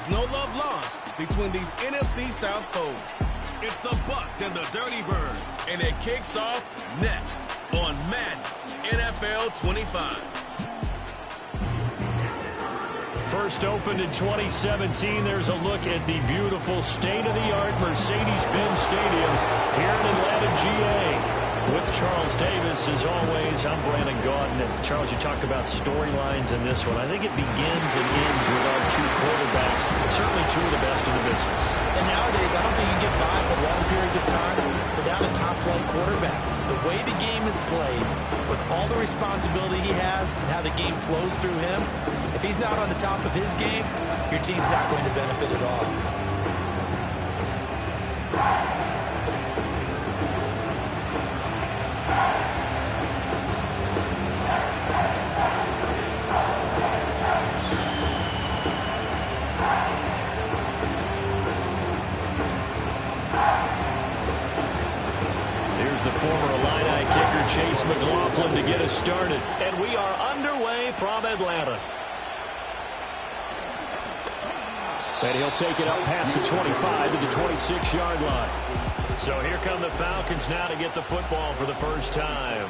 There's no love lost between these NFC South foes. It's the Bucs and the Dirty Birds, and it kicks off next on Madden NFL 25. First opened in 2017, there's a look at the beautiful state-of-the-art Mercedes-Benz Stadium here in Atlanta, GA. With Charles Davis, as always, I'm Brandon Gaudin. And Charles, you talk about storylines in this one. I think it begins and ends with our two quarterbacks, certainly two of the best in the business. And nowadays, I don't think you can get by for long periods of time without a top-flight quarterback. The way the game is played, with all the responsibility he has and how the game flows through him, if he's not on the top of his game, your team's not going to benefit at all. Here's the former Illini kicker, Chase McLaughlin, to get us started. And we are underway from Atlanta. And he'll take it up past the 25 to the 26-yard line. So here come the Falcons now to get the football for the first time.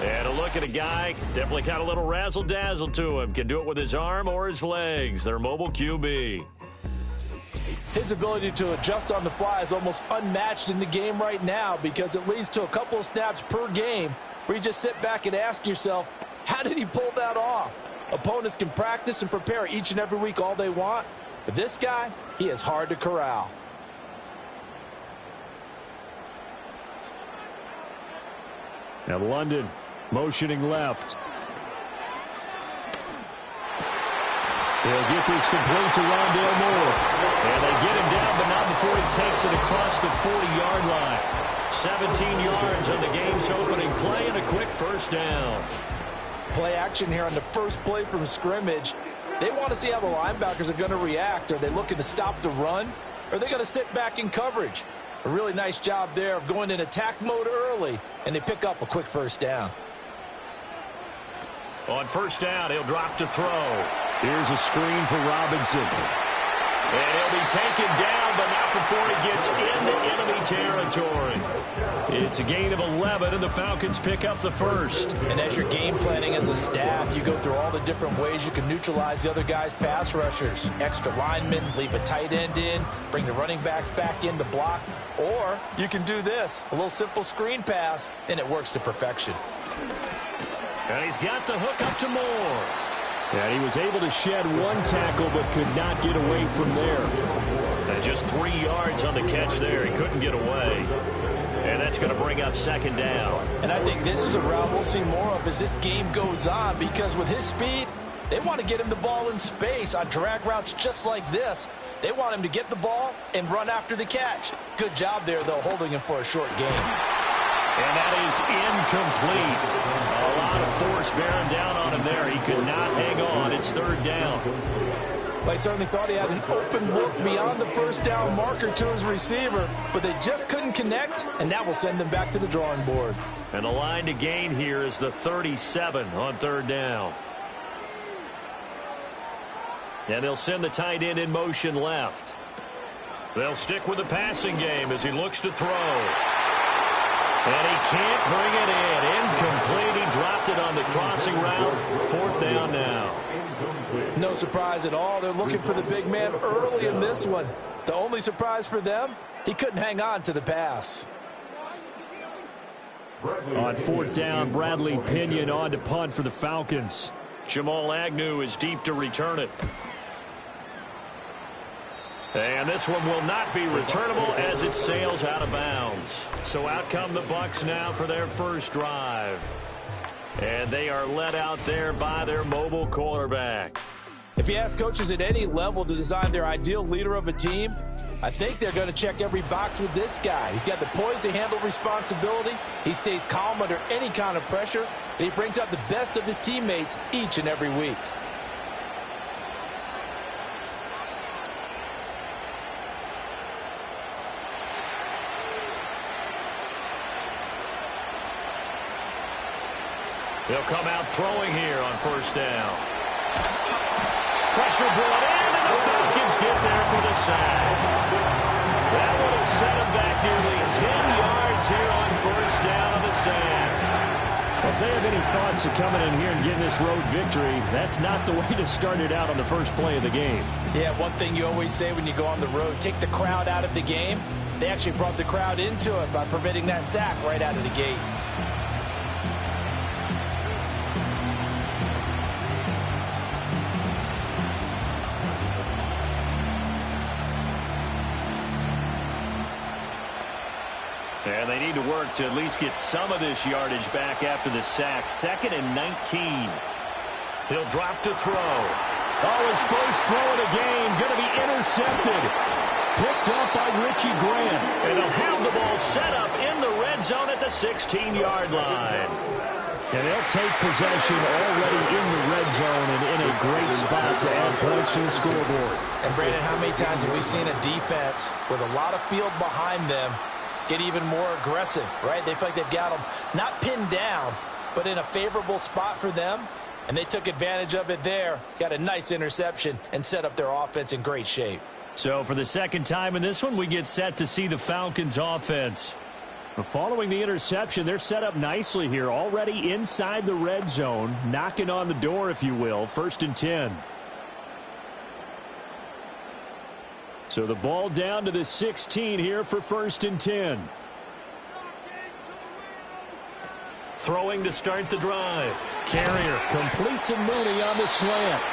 And a look at a guy, definitely got a little razzle-dazzle to him. Can do it with his arm or his legs. Their mobile QB. His ability to adjust on the fly is almost unmatched in the game right now because it leads to a couple of snaps per game where you just sit back and ask yourself, how did he pull that off? Opponents can practice and prepare each and every week all they want, but this guy, he is hard to corral. Now London motioning left. They'll get this complete to Rondale Moore. And they get him down, but not before he takes it across the 40-yard line. 17 yards on the game's opening play and a quick first down. Play action here on the first play from scrimmage. They want to see how the linebackers are going to react. Are they looking to stop the run? Or are they going to sit back in coverage? A really nice job there of going in attack mode early, and they pick up a quick first down. On first down, he'll drop to throw. Here's a screen for Robinson. And he'll be taken down, but not before he gets into enemy territory. It's a gain of 11, and the Falcons pick up the first. And as you're game planning as a staff, you go through all the different ways you can neutralize the other guy's pass rushers. Extra linemen, leave a tight end in, bring the running backs back in to block. Or you can do this, a little simple screen pass, and it works to perfection. And he's got the hook up to Moore. And he was able to shed one tackle but could not get away from there. And just 3 yards on the catch there. He couldn't get away. And that's going to bring up second down. And I think this is a route we'll see more of as this game goes on because with his speed, they want to get him the ball in space on drag routes just like this. They want him to get the ball and run after the catch. Good job there, though, holding him for a short game. And that is incomplete. A lot of force bearing down on him there. He could not hang on. It's third down. They certainly thought he had an open look beyond the first down marker to his receiver, but they just couldn't connect, and that will send them back to the drawing board. And the line to gain here is the 37 on third down. And they'll send the tight end in motion left. They'll stick with the passing game as he looks to throw. And he can't bring it in. Incomplete. He dropped it on the crossing route. Fourth down now. No surprise at all. They're looking for the big man early in this one. The only surprise for them, he couldn't hang on to the pass. On fourth down, Bradley Pinion on to punt for the Falcons. Jamal Agnew is deep to return it. And this one will not be returnable as it sails out of bounds. So out come the Bucs now for their first drive. And they are led out there by their mobile quarterback. If you ask coaches at any level to design their ideal leader of a team, I think they're going to check every box with this guy. He's got the poise to handle responsibility. He stays calm under any kind of pressure. And he brings out the best of his teammates each and every week. They'll come out throwing here on first down. Pressure brought in, and the Falcons nearly 10 yards here on first down on the sack. Well, if they have any thoughts of coming in here and getting this road victory, that's not the way to start it out on the first play of the game. Yeah, one thing you always say when you go on the road, take the crowd out of the game. They actually brought the crowd into it by permitting that sack right out of the gate. And they need to work to at least get some of this yardage back after the sack. 2nd and 19. He'll drop to throw. Oh, his first throw of the game going to be intercepted. Picked up by Richie Grant. And they'll have the ball set up in the red zone at the 16-yard line. And they'll take possession already in the red zone and in a great spot to add points to the scoreboard. And, Brandon, how many times have we seen a defense with a lot of field behind them get even more aggressive, right? They feel like they've got them not pinned down, but in a favorable spot for them, and they took advantage of it there, got a nice interception, and set up their offense in great shape. So for the second time in this one, we get set to see the Falcons offense. Following the interception, they're set up nicely here, already inside the red zone, knocking on the door, if you will, 1st and 10. So the ball down to the 16 here for 1st and 10. Throwing to start the drive. Carrier completes a Mooney on the slant.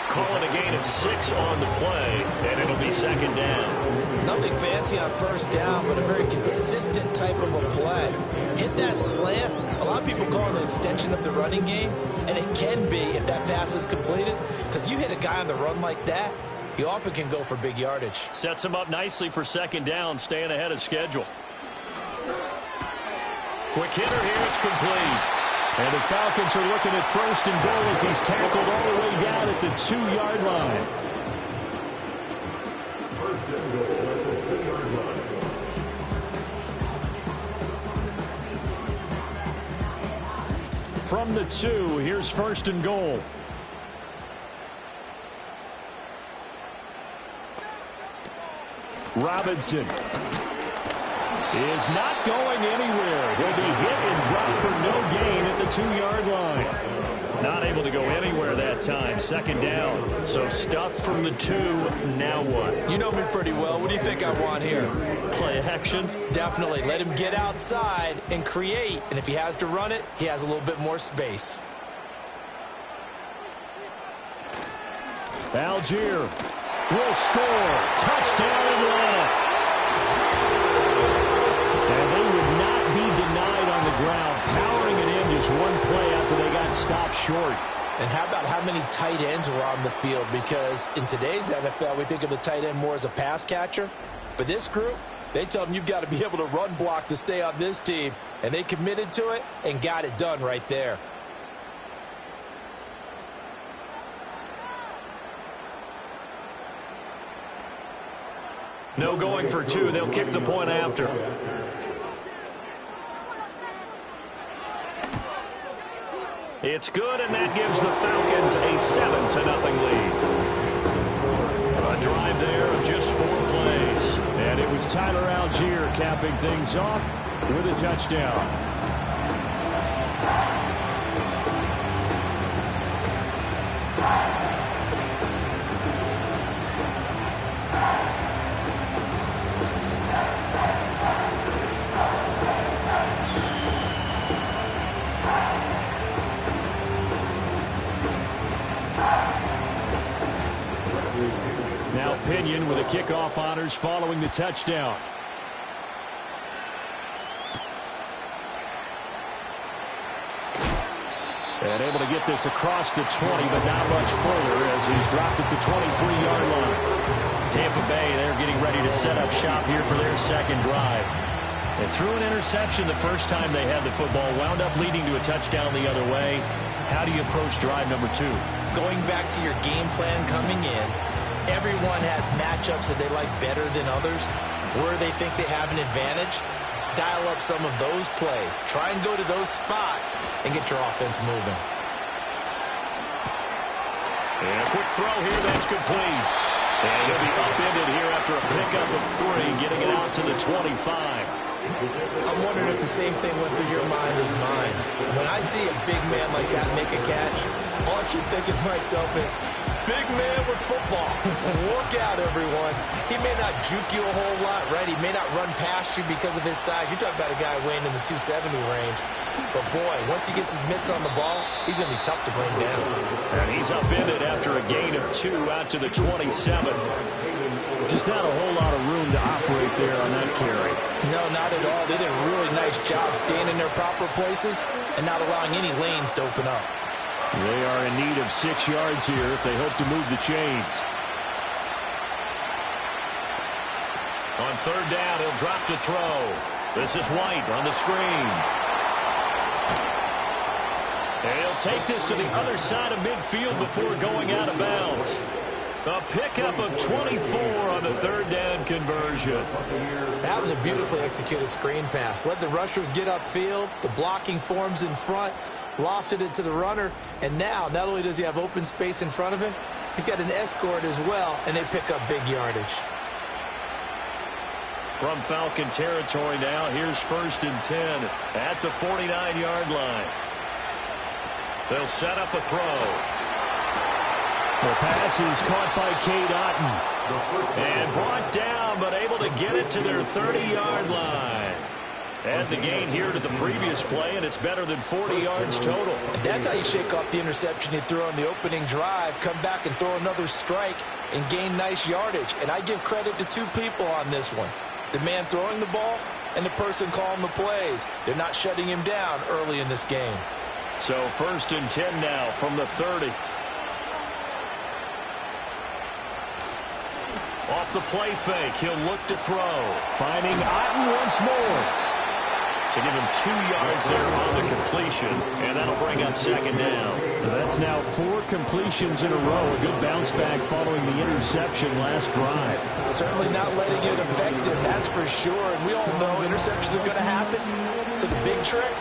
Calling a gain of 6 on the play, and it'll be 2nd down. Nothing fancy on 1st down, but a very consistent type of a play. Hit that slant. A lot of people call it an extension of the running game, and it can be if that pass is completed, because you hit a guy on the run like that, he often can go for big yardage. Sets him up nicely for 2nd down, staying ahead of schedule. Quick hitter here, it's complete. And the Falcons are looking at 1st and goal as he's tackled all the way down at the 2-yard line. From the 2, here's 1st and goal. Robinson is not going anywhere. He'll be hit and dropped for no gain at the 2-yard line. Not able to go anywhere that time. 2nd down. So stuffed from the 2. Now what? You know me pretty well. What do you think I want here? Play action? Definitely. Let him get outside and create. And if he has to run it, he has a little bit more space. Algier will score. Touchdown Atlanta. And they would not be denied on the ground, powering it in just one play after they got stopped short. And how about how many tight ends were on the field? Because in today's NFL, we think of the tight end more as a pass catcher. But this group, they tell them you've got to be able to run block to stay on this team. And they committed to it and got it done right there. No going for 2. They'll kick the point after. It's good, and that gives the Falcons a 7-0 lead. A drive there of just 4 plays. And it was Tyler Algier capping things off with a touchdown. Now Pinion with a kickoff honors following the touchdown. And able to get this across the 20, but not much further as he's dropped at the 23-yard line. Tampa Bay, they're getting ready to set up shop here for their second drive. They threw an interception the first time they had the football, wound up leading to a touchdown the other way. How do you approach drive number 2? Going back to your game plan coming in, everyone has matchups that they like better than others, where they think they have an advantage. Dial up some of those plays. Try and go to those spots and get your offense moving. And a quick throw here, that's complete. And he'll be upended here after a pickup of 3, getting bring it out to the 25. I'm wondering if the same thing went through your mind as mine. When I see a big man like that make a catch, all I keep thinking to myself is, big man with football. Look out, everyone. He may not juke you a whole lot, right? He may not run past you because of his size. You talk about a guy weighing in the 270 range. But, boy, once he gets his mitts on the ball, he's going to be tough to bring down. And he's upended after a gain of 2 out to the 27. Just not a whole lot of room to operate there on that carry. No, not at all. They did a really nice job staying in their proper places and not allowing any lanes to open up. They are in need of 6 yards here if they hope to move the chains. On third down, he'll drop to throw. This is White on the screen. And he'll take this to the other side of midfield before going out of bounds. A pickup of 24 on the third down conversion. That was a beautifully executed screen pass. Let the rushers get upfield. The blocking forms in front. Lofted it to the runner. And now, not only does he have open space in front of him, he's got an escort as well, and they pick up big yardage. From Falcon territory now, here's 1st and 10 at the 49-yard line. They'll set up a throw. The pass is caught by Cade Otton. And brought down, but able to get it to their 30-yard line. Add the gain here to the previous play, and it's better than 40 yards total. And that's how you shake off the interception you threw on the opening drive, come back and throw another strike, and gain nice yardage. And I give credit to 2 people on this one. The man throwing the ball and the person calling the plays. They're not shutting him down early in this game. So 1st and 10 now from the 30. Off the play fake, he'll look to throw. Finding Otton once more. So give him 2 yards there on the completion, and that'll bring up 2nd down. So that's now 4 completions in a row. A good bounce back following the interception last drive. Certainly not letting it affect him, that's for sure. And we all know interceptions are going to happen. So the big trick,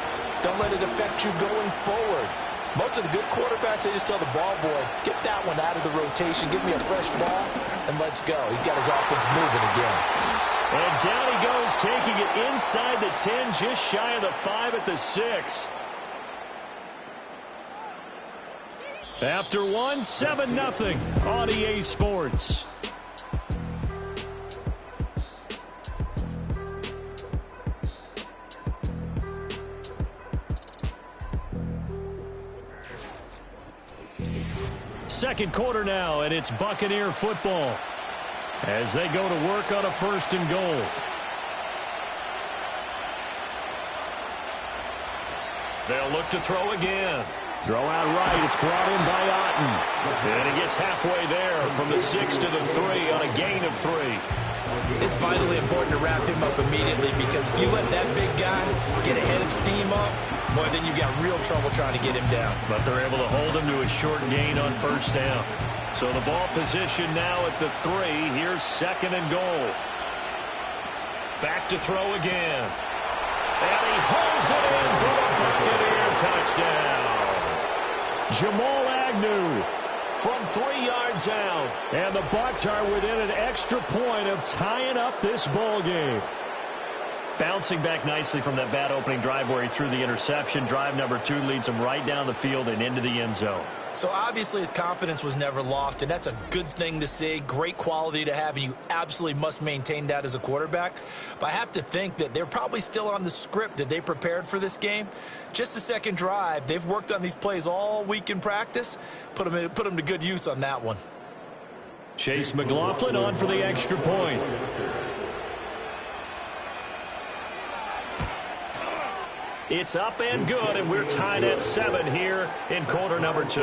don't let it affect you going forward. Most of the good quarterbacks, they just tell the ball boy, get that one out of the rotation, give me a fresh ball, and let's go. He's got his offense moving again. And down he goes, taking it inside the 10, just shy of the 5 at the 6. After one, 7-0 on EA Sports. Second quarter now, and it's Buccaneer football as they go to work on a 1st and goal. They'll look to throw again. Throw out right. It's brought in by Otton. And he gets halfway there from the 6 to the 3 on a gain of 3. It's vitally important to wrap him up immediately, because if you let that big guy get a head of steam up, boy, then you've got real trouble trying to get him down. But they're able to hold him to a short gain on 1st down. So the ball position now at the 3. Here's 2nd and goal. Back to throw again. And he holds it in for the Buccaneer touchdown. Jamal Agnew from 3 yards out. And the Bucs are within an extra point of tying up this ball game. Bouncing back nicely from that bad opening drive where he threw the interception. Drive number 2 leads him right down the field and into the end zone. So obviously his confidence was never lost, and that's a good thing to see. Great quality to have, and you absolutely must maintain that as a quarterback. But I have to think that they're probably still on the script that they prepared for this game. Just the second drive, they've worked on these plays all week in practice. Put them to good use on that one. Chase McLaughlin on for the extra point. It's up and good, and we're tied at 7 here in quarter number 2.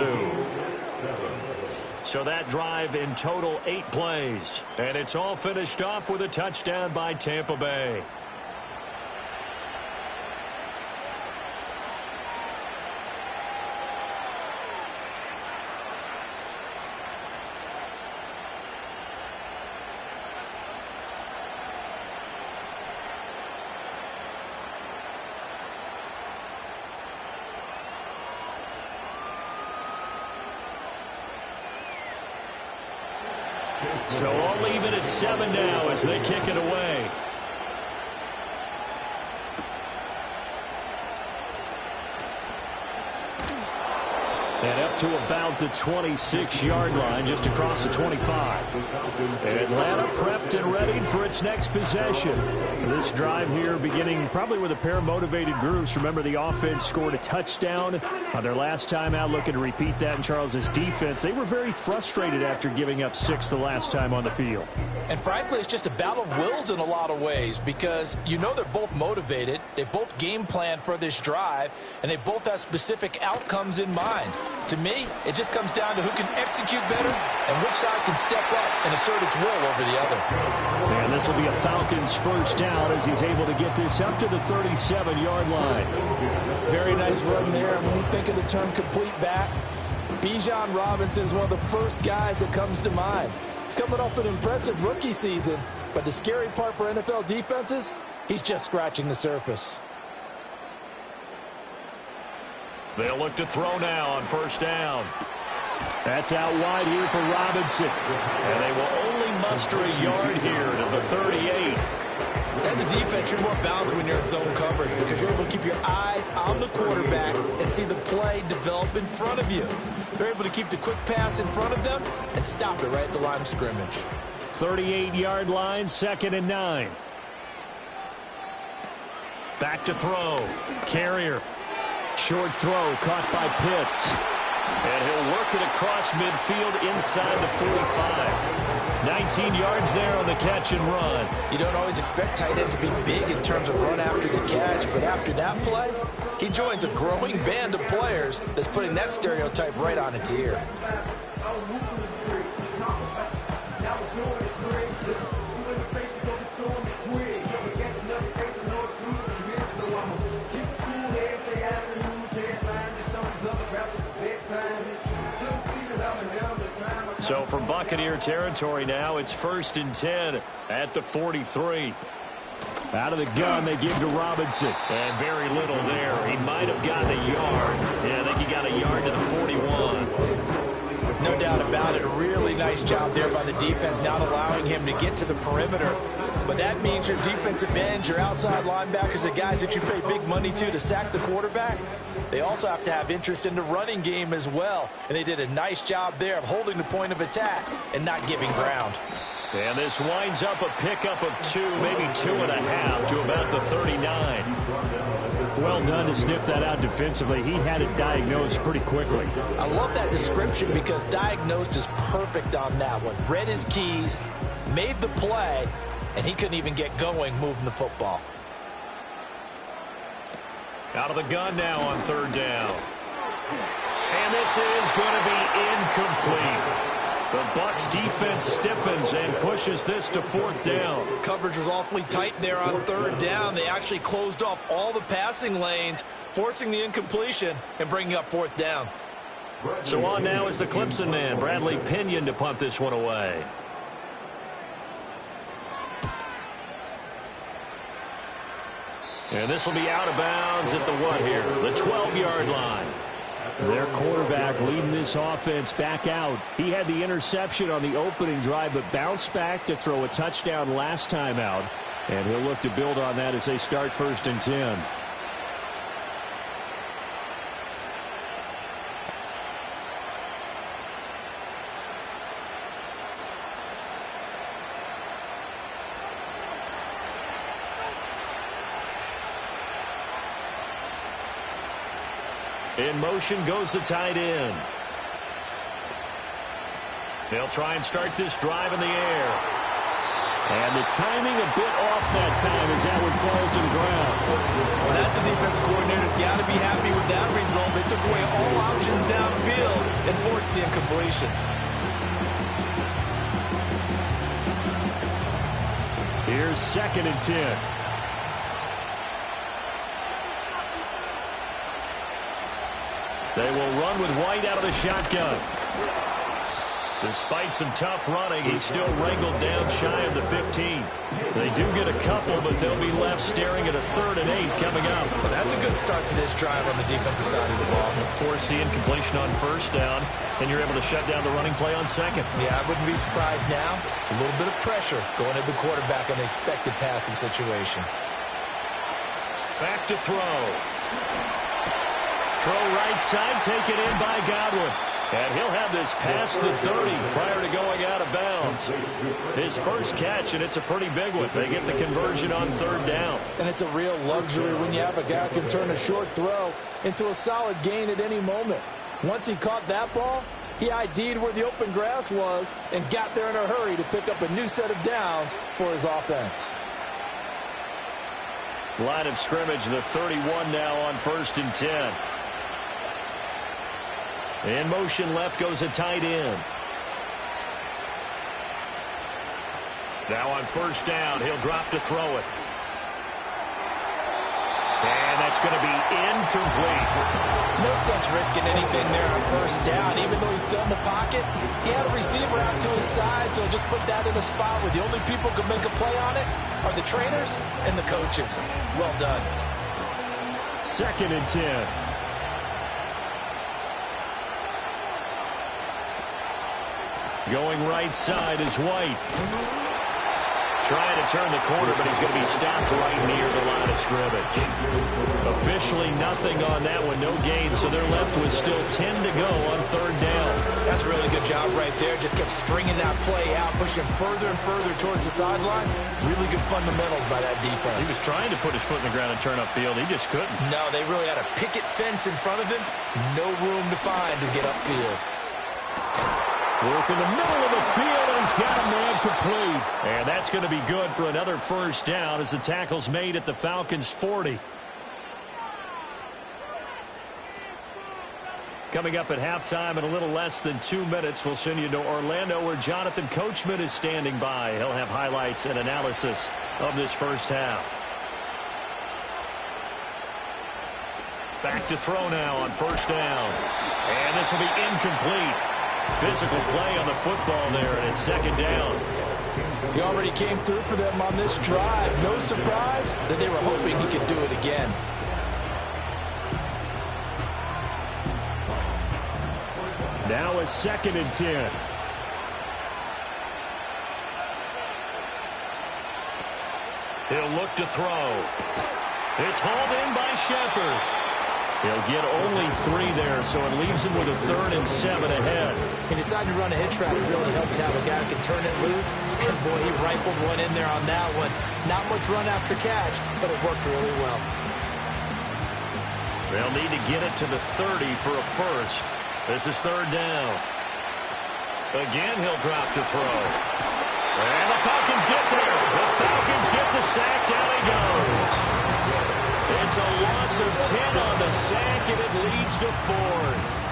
So that drive in total 8 plays. And it's all finished off with a touchdown by Tampa Bay. So I'll leave it at 7 now as they kick it away. to about the 26-yard line, just across the 25. Atlanta prepped and ready for its next possession. This drive here beginning probably with a pair of motivated groups. Remember, the offense scored a touchdown on their last time out, looking to repeat that in Charles's defense. They were very frustrated after giving up 6 the last time on the field. And frankly, it's just a battle of wills in a lot of ways, because you know they're both motivated, they both game plan for this drive, and they both have specific outcomes in mind. To me, it just comes down to who can execute better and which side can step up and assert its will over the other. And this will be a Falcons first down as he's able to get this up to the 37-yard line. Very nice run there. When you think of the term complete back, Bijan Robinson is one of the first guys that comes to mind. He's coming off an impressive rookie season, but the scary part for NFL defenses, he's just scratching the surface. They'll look to throw now on first down. That's out wide here for Robinson. And they will only muster a yard here to the 38. As a defense, you're more balanced when you're in zone coverage because you're able to keep your eyes on the quarterback and see the play develop in front of you. They're able to keep the quick pass in front of them and stop it right at the line of scrimmage. 38-yard line, 2nd and 9. Back to throw. Carrier. Short throw caught by Pitts. And he'll work it across midfield inside the 45. 19 yards there on the catch and run. You don't always expect tight ends to be big in terms of run after the catch, but after that play, he joins a growing band of players that's putting that stereotype right on its ear. So from Buccaneer territory now, it's 1st and 10 at the 43. Out of the gun, they give to Robinson. And very little there. He might have gotten a yard. Yeah, I think he got a yard to the 41. No doubt about it. A really nice job there by the defense, not allowing him to get to the perimeter. But that means your defensive ends, your outside linebackers, the guys that you pay big money to sack the quarterback, they also have to have interest in the running game as well. And they did a nice job there of holding the point of attack and not giving ground. And this winds up a pickup of 2, maybe 2.5 to about the 39. Well done to sniff that out defensively. He had it diagnosed pretty quickly. I love that description because diagnosed is perfect on that one. Read his keys, made the play, and he couldn't even get going moving the football. Out of the gun now on 3rd down. And this is going to be incomplete. The Bucs defense stiffens and pushes this to 4th down. Coverage was awfully tight there on 3rd down. They actually closed off all the passing lanes, forcing the incompletion and bringing up 4th down. So on now is the Clemson man, Bradley Pinion, to punt this one away. And this will be out of bounds at the what here? The 12-yard line. Their quarterback leading this offense back out. He had the interception on the opening drive, but bounced back to throw a touchdown last time out. And he'll look to build on that as they start 1st and 10. In motion goes the tight end. They'll try and start this drive in the air. And the timing a bit off that time as that one falls to the ground. Well, that's a defensive coordinator's got to be happy with that result. They took away all options downfield and forced the incompletion. Here's 2nd and 10. They will run with White out of the shotgun. Despite some tough running, he's still wrangled down shy of the 15. They do get a couple, but they'll be left staring at a 3rd and 8 coming up. Well, that's a good start to this drive on the defensive side of the ball. Force the incompletion on 1st down, and you're able to shut down the running play on 2nd. Yeah, I wouldn't be surprised now. A little bit of pressure going at the quarterback in the expected passing situation. Back to throw. throw right side, taken in by Godwin. And he'll have this past the 30 prior to going out of bounds. His first catch, and it's a pretty big one. They get the conversion on third down. And it's a real luxury when you have a guy who can turn a short throw into a solid gain at any moment. Once he caught that ball, he ID'd where the open grass was and got there in a hurry to pick up a new set of downs for his offense. Line of scrimmage, the 31 now on 1st and 10. In motion left goes a tight end. Now on 1st down, he'll drop to throw it. And that's going to be incomplete. No sense risking anything there on 1st down. Even though he's still in the pocket, he had a receiver out to his side, so just put that in a spot where the only people who can make a play on it are the trainers and the coaches. Well done. 2nd and 10. Going right side is White. Trying to turn the corner, but he's going to be stopped right near the line of scrimmage. Officially nothing on that one, no gain, so they're left with still 10 to go on 3rd down. That's a really good job right there. Just kept stringing that play out, pushing further and further towards the sideline. Really good fundamentals by that defense. He was trying to put his foot in the ground and turn upfield. He just couldn't. No, they really had a picket fence in front of him. No room to find to get upfield. Work in the middle of the field, and he's got a man complete. And that's going to be good for another 1st down as the tackle's made at the Falcons' 40. Coming up at halftime in a little less than 2 minutes, we'll send you to Orlando where Jonathan Coachman is standing by. He'll have highlights and analysis of this first half. Back to throw now on 1st down. And this will be incomplete. Physical play on the football there, and it's 2nd down. He already came through for them on this drive. No surprise that they were hoping he could do it again. Now a 2nd and 10. He'll look to throw. It's hauled in by Shepard. He'll get only 3 there, so it leaves him with a 3rd and 7 ahead. He decided to run a hitch route. It really helped to have a guy who can turn it loose. And, boy, he rifled one in there on that one. Not much run after catch, but it worked really well. They'll need to get it to the 30 for a first. This is 3rd down. Again, he'll drop to throw. And the Falcons get there. The Falcons get the sack. Down he goes. It's a loss of 10 on the sack, and it leads to 4th.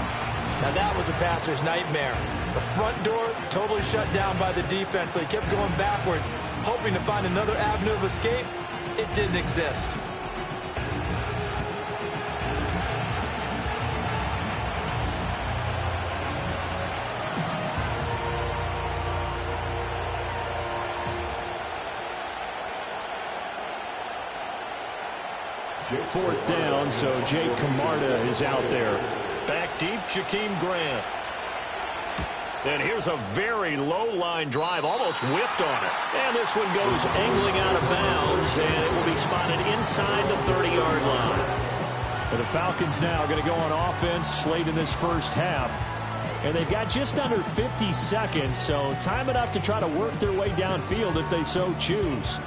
Now that was a passer's nightmare. The front door totally shut down by the defense, so he kept going backwards, hoping to find another avenue of escape. It didn't exist. Fourth down, so Jake Camarda is out there. Back deep, Jakeem Grant. And here's a very low-line drive, almost whiffed on it. And this one goes angling out of bounds, and it will be spotted inside the 30-yard line. But the Falcons now going to go on offense late in this first half. And they've got just under 50 seconds, so time enough to try to work their way downfield if they so choose.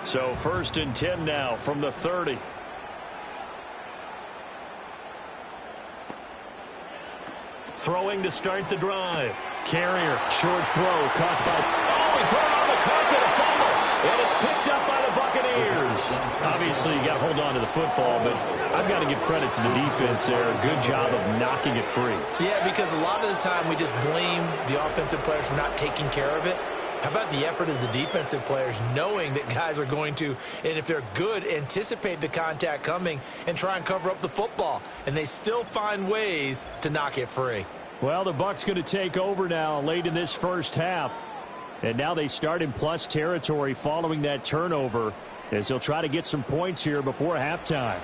So 1st and 10 now from the 30. Throwing to start the drive. Carrier, short throw, caught by... Oh, he put it on the carpet, a fumble. And it's picked up by the Buccaneers. Obviously, you got to hold on to the football, but I've got to give credit to the defense there. Good job of knocking it free. Yeah, because a lot of the time we just blame the offensive players for not taking care of it. How about the effort of the defensive players knowing that guys are going to, and if they're good, anticipate the contact coming and try and cover up the football. And they still find ways to knock it free. Well, the Bucs going to take over now late in this first half. And now they start in plus territory following that turnover as they'll try to get some points here before halftime.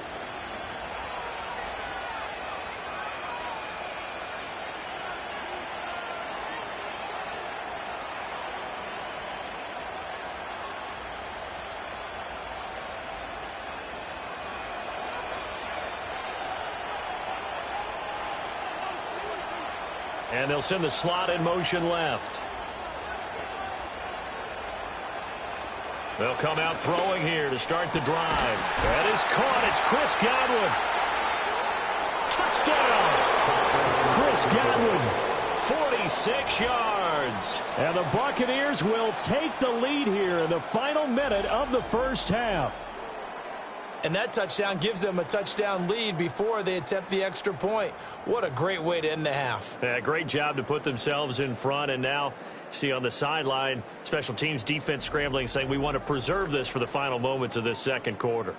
And they'll send the slot in motion left. They'll come out throwing here to start the drive. That is caught. It's Chris Godwin. Touchdown! Chris Godwin, 46 yards. And the Buccaneers will take the lead here in the final minute of the first half. And that touchdown gives them a touchdown lead before they attempt the extra point. What a great way to end the half. Yeah, great job to put themselves in front. And now, see on the sideline, special teams defense scrambling, saying we want to preserve this for the final moments of this second quarter.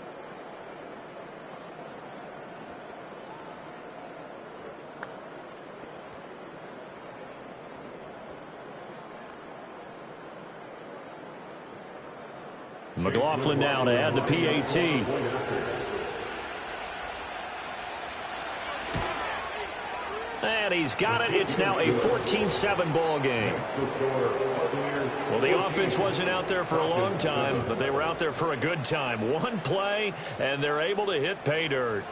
McLaughlin now to add the PAT. And he's got it. It's now a 14-7 ball game. Well, the offense wasn't out there for a long time, but they were out there for a good time. One play, and they're able to hit pay dirt.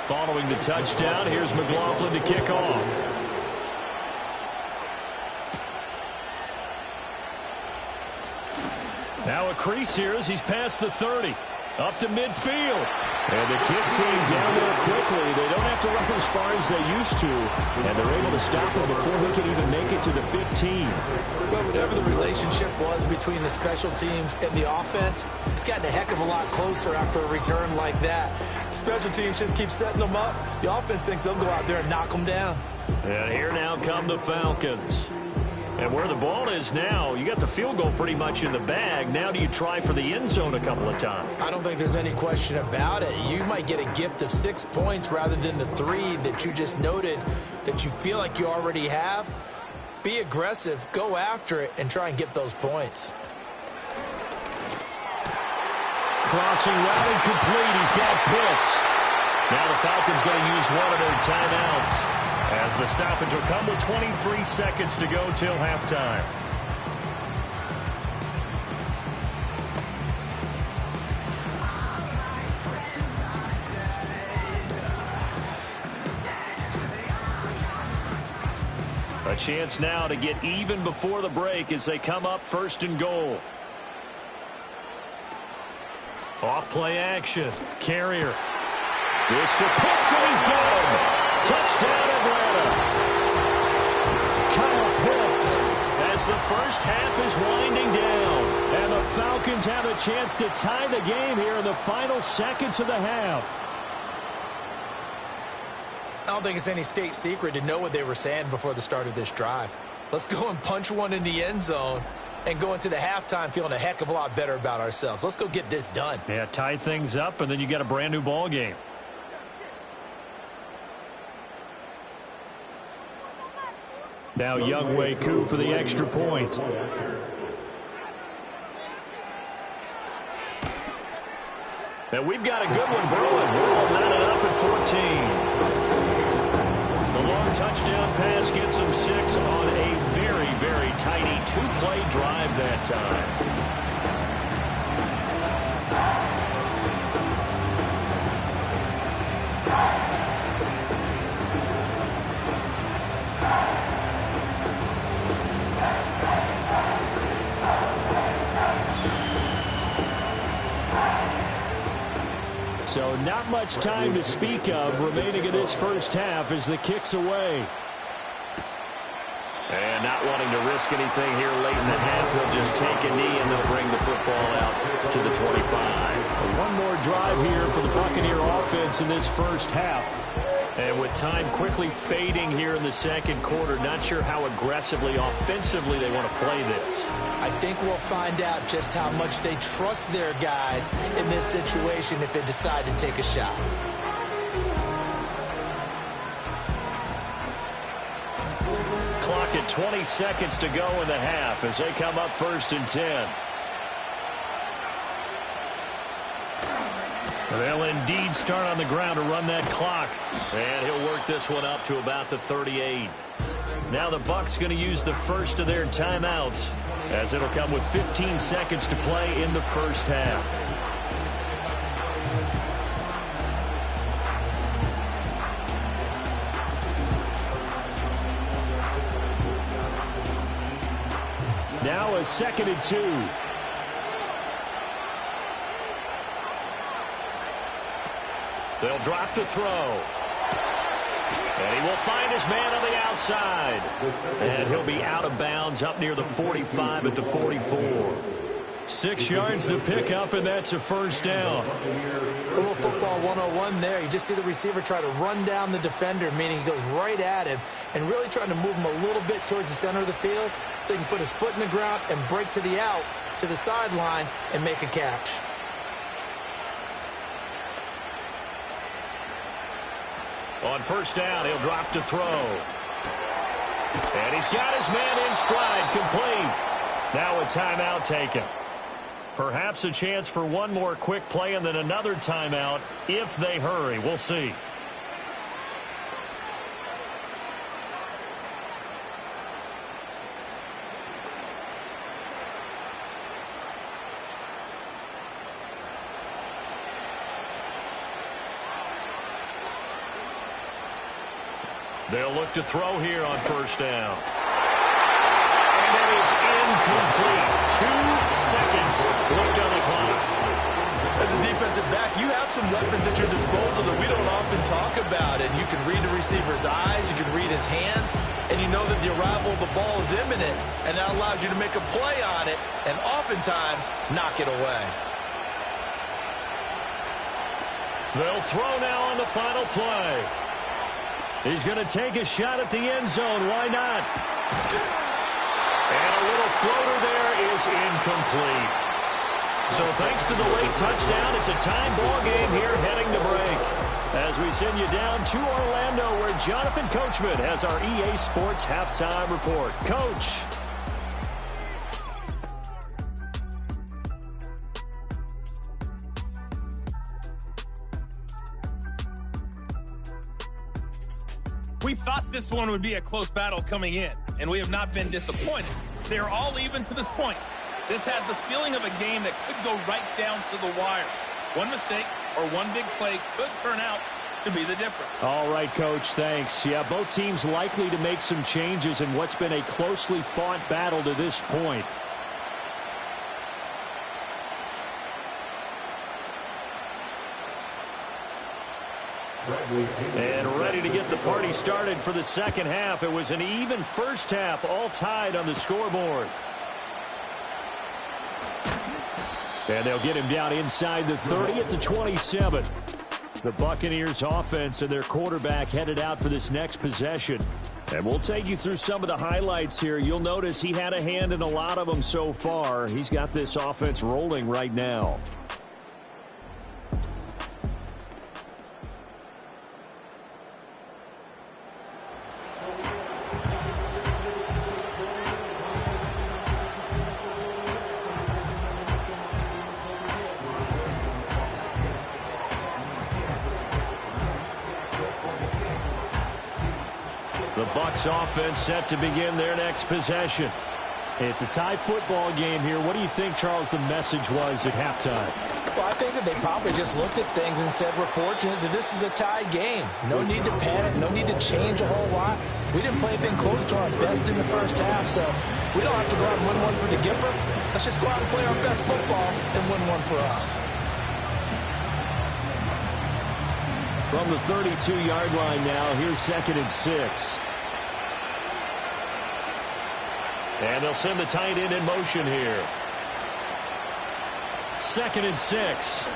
Following the touchdown, here's McLaughlin to kick off. Now a crease here as he's past the 30. Up to midfield. And the kick team down there quickly. They don't have to run as far as they used to. And they're able to stop him before he can even make it to the 15. Well, whatever the relationship was between the special teams and the offense, it's gotten a heck of a lot closer after a return like that. The special teams just keep setting them up. The offense thinks they'll go out there and knock them down. And here now come the Falcons. And where the ball is now, you got the field goal pretty much in the bag. Now do you try for the end zone a couple of times? I don't think there's any question about it. You might get a gift of 6 points rather than the 3 that you just noted that you feel like you already have. Be aggressive, go after it, and try and get those points. Crossing route incomplete. He's got Pitts. Now the Falcons going to use one of their timeouts, as the stoppage will come with 23 seconds to go till halftime. A chance now to get even before the break as they come up 1st and goal. Off play action. Carrier. This to Pitts, and he's got him. Touchdown, Atlanta. Kyle Pitts. As the first half is winding down. And the Falcons have a chance to tie the game here in the final seconds of the half. I don't think it's any state secret to know what they were saying before the start of this drive. Let's go and punch one in the end zone and go into the halftime feeling a heck of a lot better about ourselves. Let's go get this done. Yeah, tie things up, and then you got a brand new ball game. Now Young Wk5 for the extra point. And we've got a good one brewing. We'll let it up at 14. The long touchdown pass gets them 6 on a very, very tiny 2-play drive that time. So not much time to speak of remaining in this first half as the kick's away. And not wanting to risk anything here late in the half, they'll just take a knee and they'll bring the football out to the 25. One more drive here for the Buccaneer offense in this first half. And with time quickly fading here in the second quarter, not sure how aggressively, offensively they want to play this. I think we'll find out just how much they trust their guys in this situation if they decide to take a shot. Clock at 20 seconds to go in the half as they come up 1st and 10. They'll indeed start on the ground to run that clock. And he'll work this one up to about the 38. Now the Bucs going to use the first of their timeouts, as it'll come with 15 seconds to play in the first half. Now a 2nd and 2. They'll drop to throw. And he will find his man on the outside. And he'll be out of bounds up near the 45 at the 44. 6 yards to pick up, and that's a first down. A little football 101 there. You just see the receiver try to run down the defender, meaning he goes right at him and really trying to move him a little bit towards the center of the field so he can put his foot in the ground and break to the out, to the sideline, and make a catch. On first down, he'll drop to throw. And he's got his man in stride, complete. Now a timeout taken. Perhaps a chance for one more quick play and then another timeout if they hurry. We'll see. They'll look to throw here on first down. And it is incomplete. 2 seconds left on the clock. As a defensive back, you have some weapons at your disposal that we don't often talk about. And you can read the receiver's eyes, you can read his hands, and you know that the arrival of the ball is imminent. And that allows you to make a play on it and oftentimes knock it away. They'll throw now on the final play. He's going to take a shot at the end zone. Why not? And a little floater there is incomplete. So thanks to the late touchdown, it's a time ball game here heading to break. As we send you down to Orlando, where Jonathan Coachman has our EA Sports halftime report. Coach. We thought this one would be a close battle coming in, and we have not been disappointed. They're all even to this point. This has the feeling of a game that could go right down to the wire. One mistake or one big play could turn out to be the difference. All right, Coach, thanks. Yeah, both teams likely to make some changes in what's been a closely fought battle to this point. And ready to get the party started for the second half. It was an even first half, all tied on the scoreboard. And they'll get him down inside the 30 at the 27. The Buccaneers offense and their quarterback headed out for this next possession. And we'll take you through some of the highlights here. You'll notice he had a hand in a lot of them so far. He's got this offense rolling right now. The Bucs offense set to begin their next possession. It's a tie football game here. What do you think, Charles, the message was at halftime? Well, I think that they probably just looked at things and said, we're fortunate that this is a tie game. No need to panic, no need to change a whole lot. We didn't play anything close to our best in the first half, so we don't have to go out and win one for the Gipper. Let's just go out and play our best football and win one for us. From the 32-yard line now, here's 2nd and 6. And they'll send the tight end in motion here. 2nd and 6.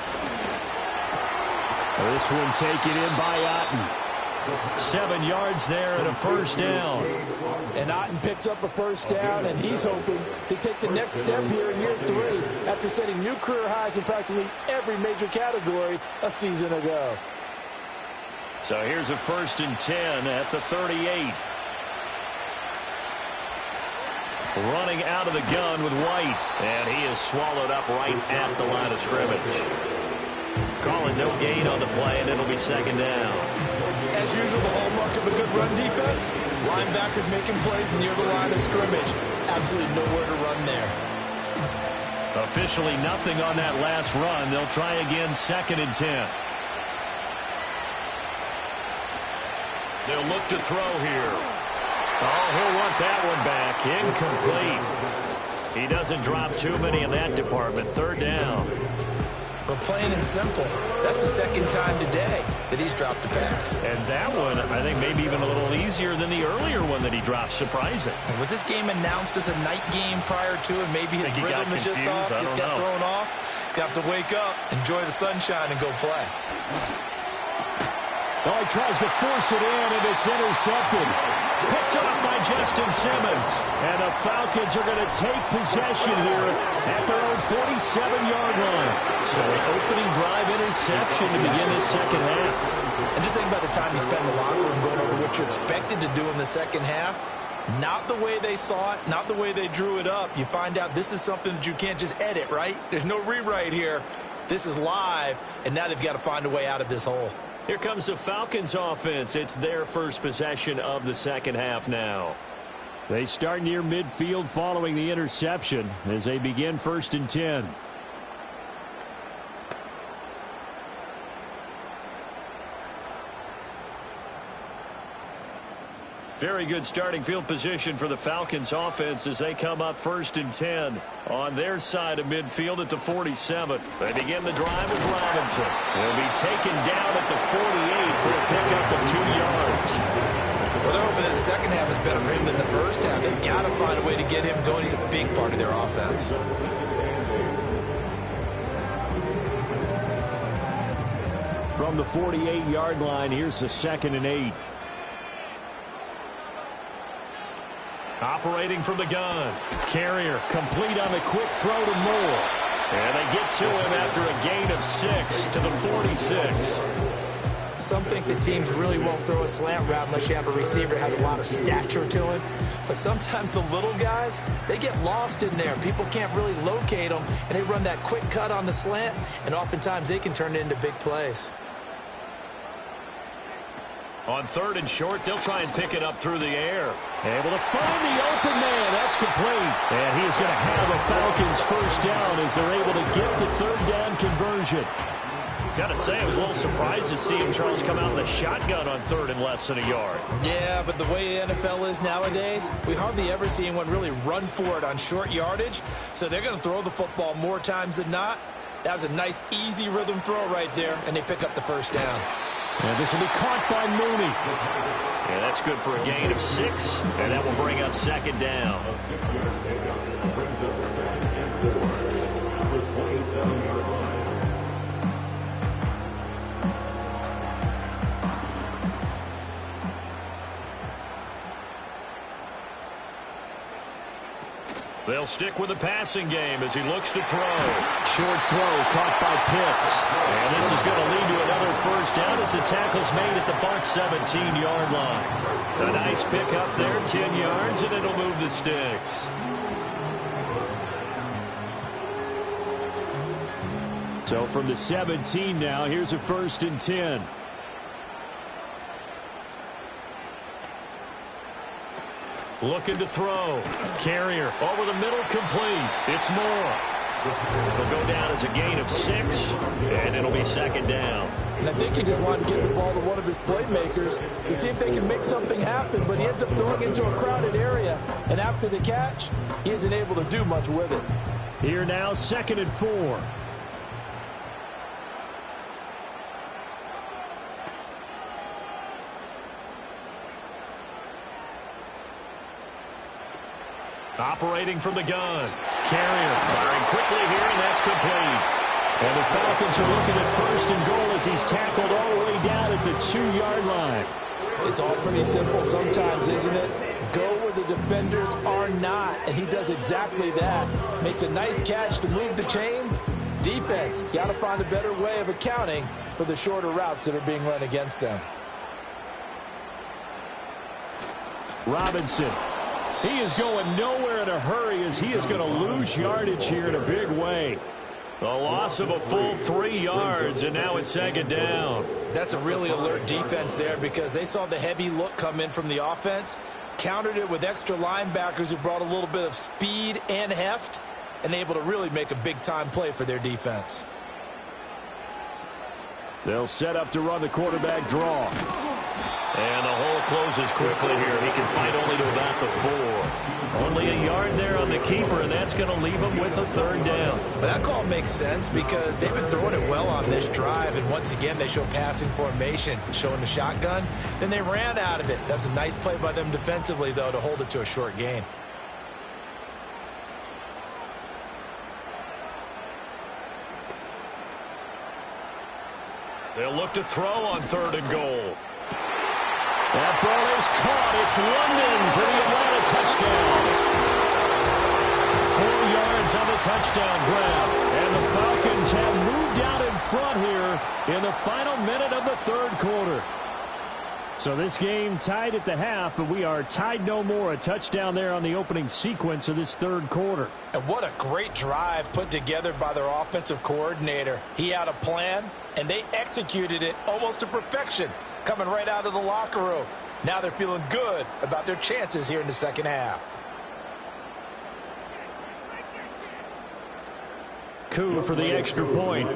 This one taken in by Otten. 7 yards there and a first down. And Otten picks up a first down, and he's hoping to take the next step here in year 3 after setting new career highs in practically every major category a season ago. So here's a 1st and 10 at the 38. Running out of the gun with White. And he is swallowed up right at the line of scrimmage. Calling no gain on the play, and it'll be second down. As usual, the hallmark of a good run defense, linebackers making plays near the line of scrimmage. Absolutely nowhere to run there. Officially nothing on that last run. They'll try again, 2nd and 10. They'll look to throw here. Oh, he'll want that one back. Incomplete. He doesn't drop too many in that department. 3rd down. But plain and simple, that's the 2nd time today that he's dropped a pass. And that one, I think, maybe even a little easier than the earlier one that he dropped. Surprising. Was this game announced as a night game prior to, and maybe his rhythm is just off? He just got thrown off. He's got to wake up, enjoy the sunshine, and go play. Oh, he tries to force it in, and it's intercepted. Picked off by Justin Simmons. And the Falcons are going to take possession here at their own 47-yard line. So an opening drive interception to begin this second half. And just think about the time you spend in the locker room going over what you're expected to do in the second half. Not the way they saw it, not the way they drew it up. You find out this is something that you can't just edit, right? There's no rewrite here. This is live, and now they've got to find a way out of this hole. Here comes the Falcons offense. It's their first possession of the second half now. They start near midfield following the interception as they begin 1st and 10. Very good starting field position for the Falcons offense as they come up 1st and 10 on their side of midfield at the 47. They begin the drive with Robinson. He'll be taken down at the 48 for a pickup of 2 yards. Well, they're hoping that the second half is better for him than the first half. They've got to find a way to get him going. He's a big part of their offense. From the 48-yard line, here's the 2nd and 8. Operating from the gun. Carrier complete on the quick throw to Moore. And they get to him after a gain of 6 to the 46. Some think that teams really won't throw a slant route unless you have a receiver that has a lot of stature to him. But sometimes the little guys, they get lost in there. People can't really locate them, and they run that quick cut on the slant, and oftentimes they can turn it into big plays. On 3rd and short, they'll try and pick it up through the air. Able to find the open man. That's complete. And he's going to have a Falcons first down as they're able to get the 3rd down conversion. Got to say, I was a little surprised to see him, Charles, come out in the shotgun on 3rd and less than a yard. Yeah, but the way the NFL is nowadays, we hardly ever see anyone really run for it on short yardage. So they're going to throw the football more times than not. That was a nice, easy rhythm throw right there, and they pick up the first down. And this will be caught by Mooney. Yeah, that's good for a gain of 6, and that will bring up 2nd down. They'll stick with the passing game as he looks to throw. Short throw caught by Pitts. And this is going to lead to another first down as the tackle's made at the Bucs 17-yard line. A nice pick up there, 10 yards, and it'll move the sticks. So from the 17 now, here's a 1st and 10. Looking to throw. Carrier over the middle, complete. It's Moore. It'll go down as a gain of 6, and it'll be 2nd down. And I think he just wanted to get the ball to one of his playmakers to see if they can make something happen, but he ends up throwing into a crowded area. And after the catch, he isn't able to do much with it. Here now, 2nd and 4. Operating from the gun. Carrier firing quickly here, and that's complete. And the Falcons are looking at 1st and goal as he's tackled all the way down at the 2-yard line. It's all pretty simple sometimes, isn't it? Go where the defenders are not, and he does exactly that. Makes a nice catch to move the chains. Defense, got to find a better way of accounting for the shorter routes that are being run against them. Robinson. He is going nowhere in a hurry as he is going to lose yardage here in a big way. A loss of a full 3 yards, and now it's second down. That's a really alert defense there because they saw the heavy look come in from the offense, countered it with extra linebackers who brought a little bit of speed and heft, and able to really make a big-time play for their defense. They'll set up to run the quarterback draw. And the hole closes quickly here. He can fight only to about the 4. Only a yard there on the keeper, and that's going to leave him with a third down. But that call makes sense because they've been throwing it well on this drive, and once again they show passing formation, showing the shotgun. Then they ran out of it. That's a nice play by them defensively, though, to hold it to a short gain. They'll look to throw on 3rd and goal. That ball is caught. It's London for the Atlanta touchdown. 4 yards on the touchdown grab. And the Falcons have moved out in front here in the final minute of the 3rd quarter. So this game tied at the half, but we are tied no more. A touchdown there on the opening sequence of this 3rd quarter. And what a great drive put together by their offensive coordinator. He had a plan, and they executed it almost to perfection, coming right out of the locker room. Now they're feeling good about their chances here in the second half. Coup for the extra point.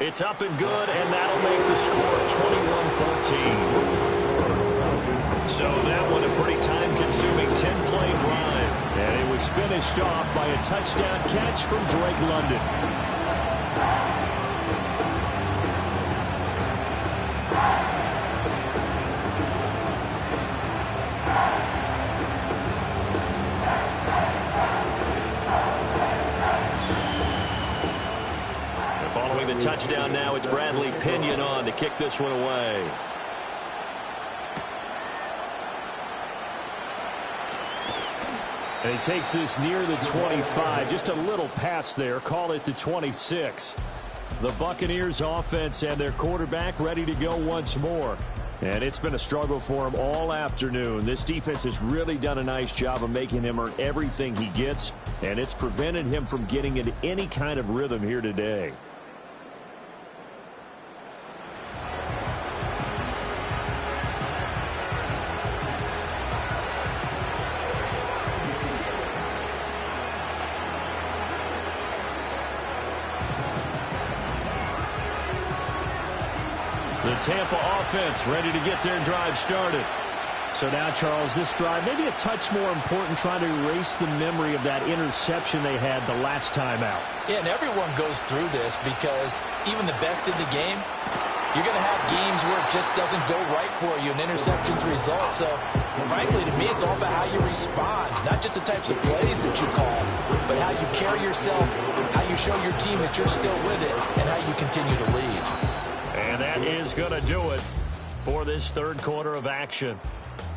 It's up and good, and that'll make the score 21-14. So that one a pretty time-consuming 10-play drive. And it was finished off by a touchdown catch from Drake London. Following the touchdown now, it's Bradley Pinion on to kick this one away. And he takes this near the 25. Just a little pass there. Call it the 26. The Buccaneers offense and their quarterback ready to go once more. And it's been a struggle for him all afternoon. This defense has really done a nice job of making him earn everything he gets, and it's prevented him from getting into any kind of rhythm here today. The Tampa offense ready to get their drive started. So now, Charles, this drive maybe a touch more important, trying to erase the memory of that interception they had the last time out. Yeah, and everyone goes through this because even the best in the game, you're going to have games where it just doesn't go right for you, and interceptions result. So, frankly, to me, it's all about how you respond, not just the types of plays that you call, but how you carry yourself, how you show your team that you're still with it, and how you continue to lead. And that is going to do it for this 3rd quarter of action.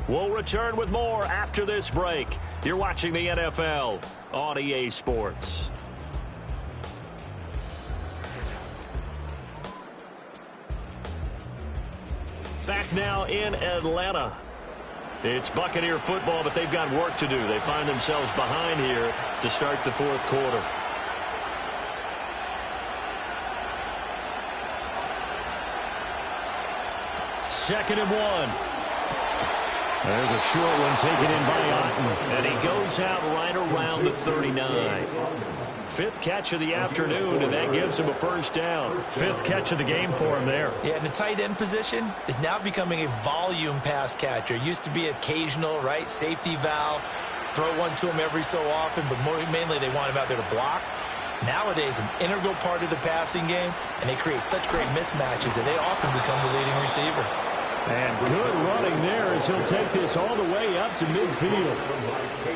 We'll return with more after this break. You're watching the NFL on EA Sports. Back now in Atlanta. It's Buccaneer football, but they've got work to do. They find themselves behind here to start the 4th quarter. Second and 1. There's a short one taken in by Otten. And he goes out right around the 39. 5th catch of the afternoon, and that gives him a first down. 5th catch of the game for him there. Yeah, and the tight end position is now becoming a volume pass catcher. Used to be occasional, right, safety valve, throw one to him every so often, but mainly they want him out there to block. Nowadays, an integral part of the passing game, and they create such great mismatches that they often become the leading receiver. And good running there as he'll take this all the way up to midfield.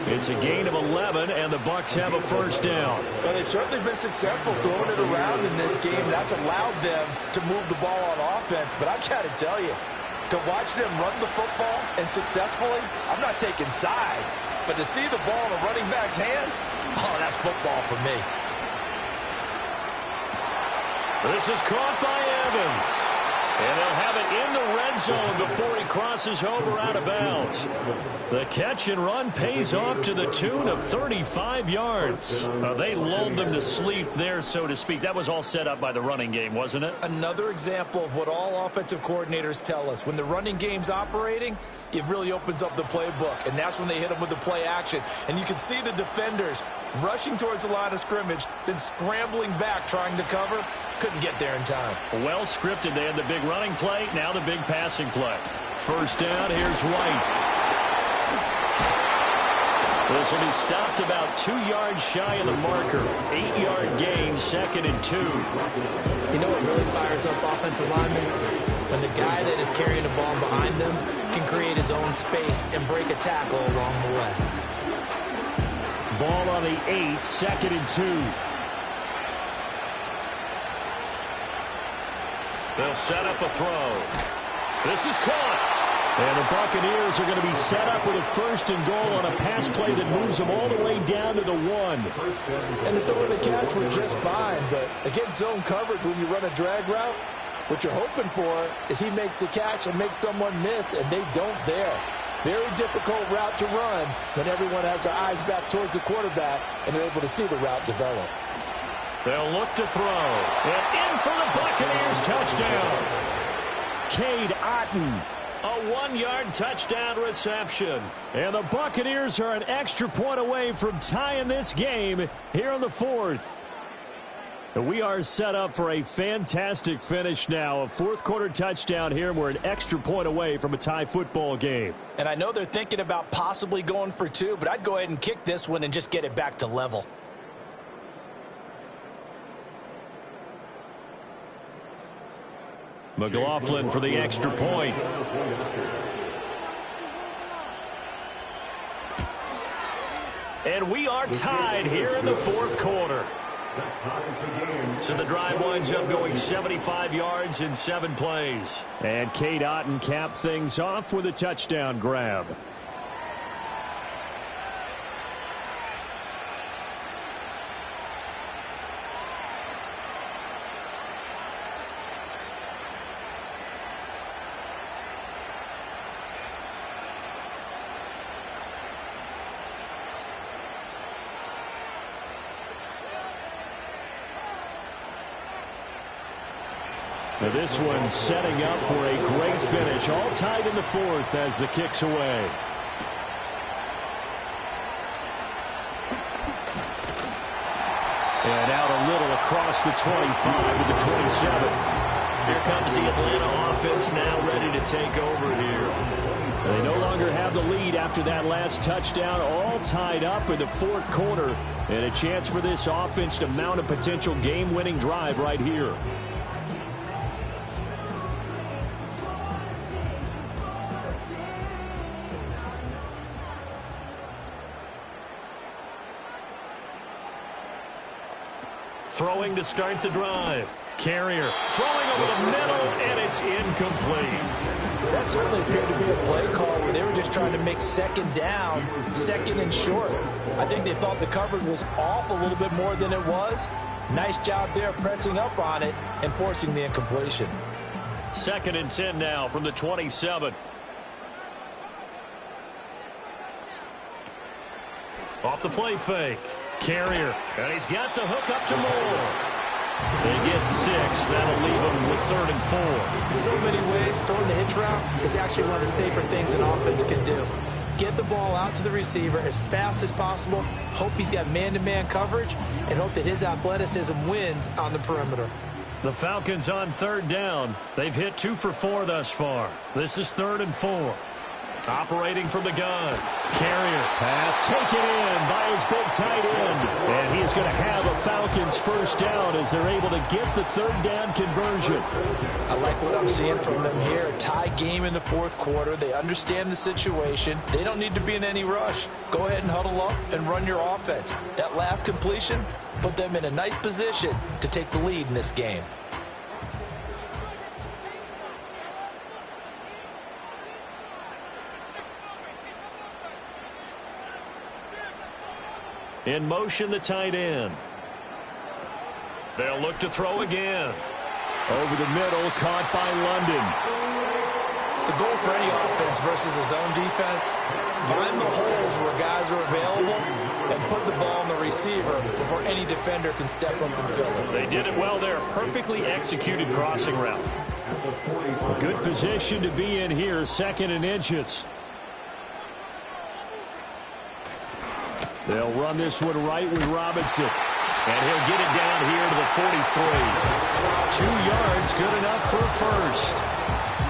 It's a gain of 11, and the Bucs have a first down. Well, they've certainly been successful throwing it around in this game. That's allowed them to move the ball on offense. But I've got to tell you, to watch them run the football and successfully, I'm not taking sides. But to see the ball in a running back's hands, oh, that's football for me. This is caught by Evans. And they'll have it in the red zone before he crosses over out of bounds. The catch and run pays off to the tune of 35 yards. They lulled them to sleep there, so to speak. That was all set up by the running game, wasn't it? Another example of what all offensive coordinators tell us. When the running game's operating, it really opens up the playbook, and that's when they hit them with the play action. And you can see the defenders rushing towards the line of scrimmage, then scrambling back trying to cover. Couldn't get there in time. Well scripted. They had the big running play, now the big passing play. First down, here's White. This will be stopped about 2 yards shy of the marker. 8-yard gain, 2nd and 2. You know what really fires up offensive linemen? When the guy that is carrying the ball behind them can create his own space and break a tackle along the way. Ball on the 8, 2nd and 2. They'll set up a throw. This is caught. And the Buccaneers are going to be set up with a 1st and goal on a pass play that moves them all the way down to the 1. And the throw and the catch were just fine, but against zone coverage when you run a drag route, what you're hoping for is he makes the catch and makes someone miss, and they don't there. Very difficult route to run when everyone has their eyes back towards the quarterback and they're able to see the route develop. They'll look to throw. And in for the Buccaneers touchdown. Cade Otton, a 1-yard touchdown reception. And the Buccaneers are an extra point away from tying this game here in the 4th. We are set up for a fantastic finish now. A 4th-quarter touchdown here. We're an extra point away from a tie football game. And I know they're thinking about possibly going for 2, but I'd go ahead and kick this one and just get it back to level. McLaughlin for the extra point. And we are tied here in the 4th quarter. So the drive winds up going 75 yards in 7 plays. And Cade Otton capped things off with a touchdown grab. Now this one setting up for a great finish. All tied in the 4th as the kick's away. And out a little across the 25 to the 27. Here comes the Atlanta offense now ready to take over here. They no longer have the lead after that last touchdown. All tied up in the 4th quarter. And a chance for this offense to mount a potential game-winning drive right here. Throwing to start the drive. Carrier throwing over the middle, and it's incomplete. That certainly appeared to be a play call where they were just trying to make 2nd down, 2nd and short. I think they thought the coverage was off a little bit more than it was. Nice job there pressing up on it and forcing the incompletion. 2nd and 10 now from the 27. Off the play fake. Carrier, and he's got the hook up to Moore. They get 6. That'll leave them with 3rd and 4. In so many ways, throwing the hitch route is actually one of the safer things an offense can do. Get the ball out to the receiver as fast as possible, hope he's got man-to-man coverage, and hope that his athleticism wins on the perimeter. The Falcons on 3rd down. They've hit 2 for 4 thus far. This is 3rd and 4. Operating from the gun. Carrier. Pass taken in by his big tight end. And he's going to have a Falcons 1st down as they're able to get the 3rd down conversion. I like what I'm seeing from them here. A tie game in the 4th quarter. They understand the situation. They don't need to be in any rush. Go ahead and huddle up and run your offense. That last completion put them in a nice position to take the lead in this game. In motion, the tight end. They'll look to throw again. Over the middle, caught by London. The goal for any offense versus his own defense, find the holes where guys are available and put the ball on the receiver before any defender can step up and fill it. They did it well there. Perfectly executed crossing route. Good position to be in here, 2nd and inches. They'll run this one right with Robinson. And he'll get it down here to the 43. 2 yards, good enough for a first.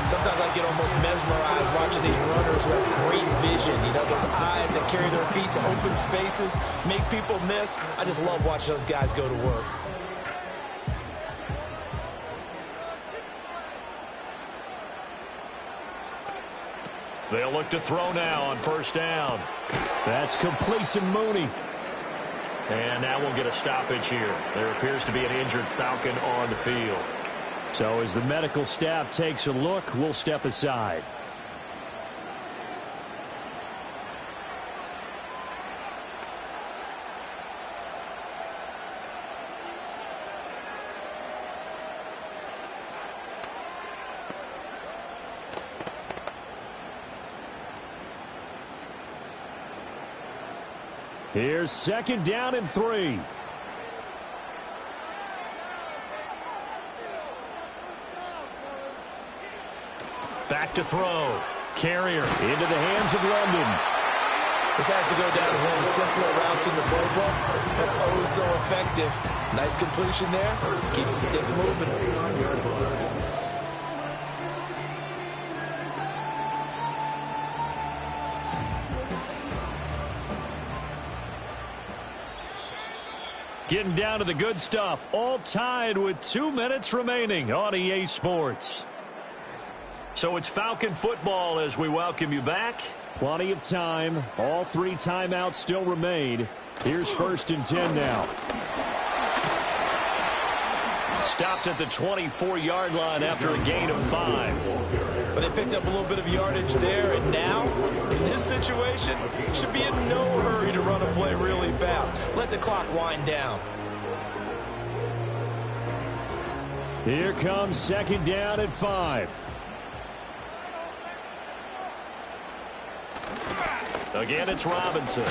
Sometimes I get almost mesmerized watching these runners who have great vision. You know, those eyes that carry their feet to open spaces, make people miss. I just love watching those guys go to work. They'll look to throw now on 1st down. That's complete to Mooney. And now we'll get a stoppage here. There appears to be an injured Falcon on the field. So as the medical staff takes a look, we'll step aside. Here's 2nd down and 3. Back to throw. Carrier into the hands of London. This has to go down as one of the simpler routes in the playbook, but oh so effective. Nice completion there. Keeps the sticks moving. Getting down to the good stuff. All tied with 2 minutes remaining on EA Sports. So it's Falcon football as we welcome you back. Plenty of time. All 3 timeouts still remain. Here's 1st and 10 now. Stopped at the 24-yard line after a gain of 5. But they picked up a little bit of yardage there, and now, in this situation, should be in no hurry to run a play really fast. Let the clock wind down. Here comes 2nd down and 5. Again, it's Robinson.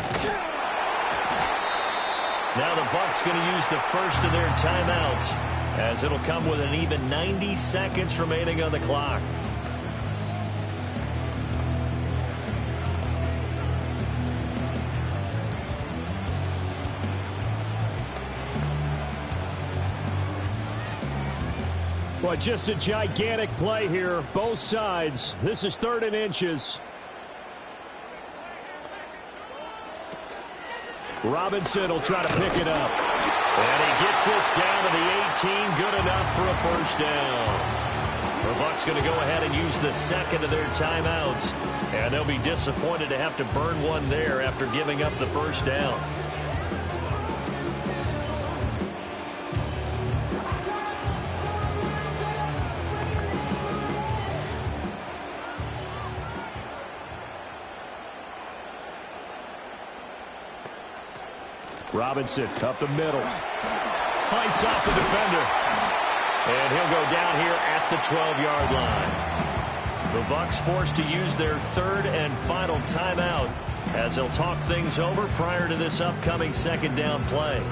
Now the Bucs going to use the first of their timeouts, as it'll come with an even 90 seconds remaining on the clock. Well, just a gigantic play here, both sides. This is 3rd and inches. Robinson will try to pick it up. And he gets this down to the 18, good enough for a 1st down. The Bucs going to go ahead and use the 2nd of their timeouts. And they'll be disappointed to have to burn one there after giving up the 1st down. Robinson up the middle. Fights off the defender. And he'll go down here at the 12-yard line. The Bucs forced to use their 3rd and final timeout as they'll talk things over prior to this upcoming 2nd down play.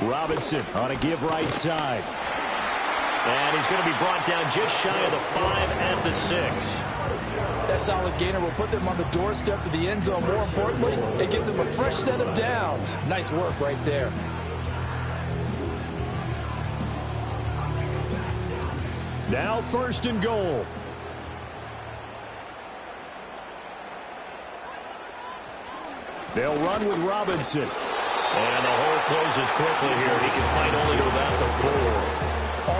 Robinson on a give right side. And he's going to be brought down just shy of the 5 at the 6. That solid gainer will put them on the doorstep of the end zone. More importantly, it gives them a fresh set of downs. Nice work right there. Now 1st and goal. They'll run with Robinson. And the hole closes quickly here. He can fight only to about the 4.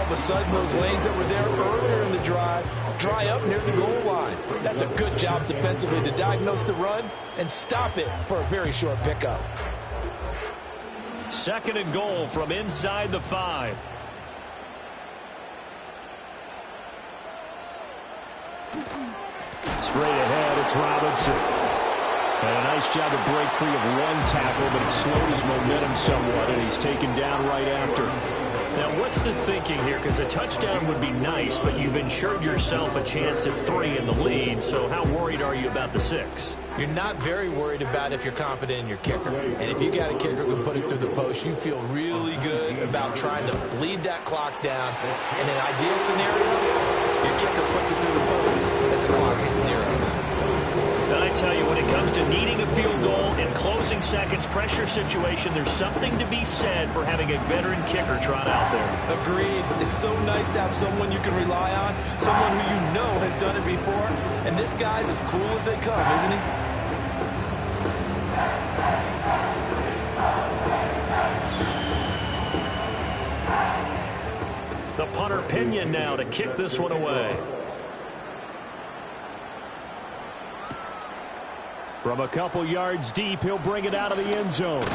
of a sudden, those lanes that were there earlier in the drive dry up near the goal line. That's a good job defensively to diagnose the run and stop it for a very short pickup. 2nd and goal from inside the 5. Straight ahead, it's Robinson. And a nice job to break free of one tackle, but it slowed his momentum somewhat, and he's taken down right after. Now, what's the thinking here? Because a touchdown would be nice, but you've ensured yourself a chance at 3 in the lead, so how worried are you about the 6? You're not very worried about if you're confident in your kicker. And if you got a kicker who can put it through the post, you feel really good about trying to bleed that clock down. In an ideal scenario, your kicker puts it through the post as the clock hits zeros. And I tell you, when it comes to needing a field goal in closing seconds pressure situation, there's something to be said for having a veteran kicker trot out there. Agreed. It's so nice to have someone you can rely on, someone who you know has done it before. And this guy's as cool as they come, isn't he? The punter Pinion now to kick this one away. From a couple yards deep, he'll bring it out of the end zone.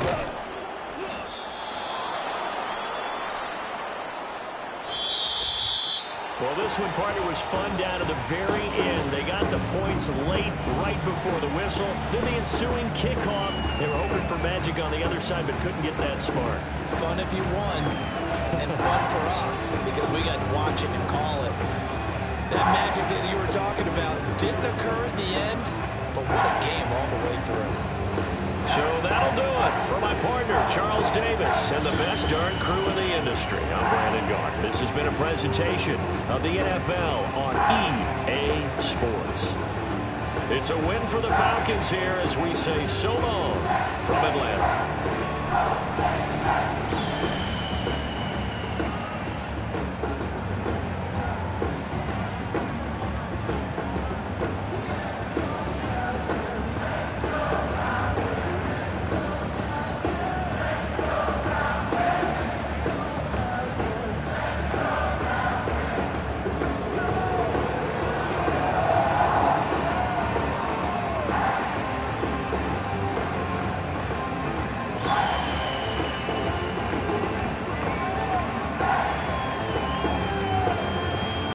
Well, this one, partner, was fun down to the very end. They got the points late, right before the whistle. Then the ensuing kickoff. They were hoping for magic on the other side, but couldn't get that spark. Fun if you won, and fun for us, because we got to watch it and call it. That magic that you were talking about didn't occur at the end, but what a game all the way through. So that'll do it for my partner, Charles Davis, and the best darn crew in the industry. I'm Brandon Garden. This has been a presentation of the NFL on EA Sports. It's a win for the Falcons here as we say so long from Atlanta.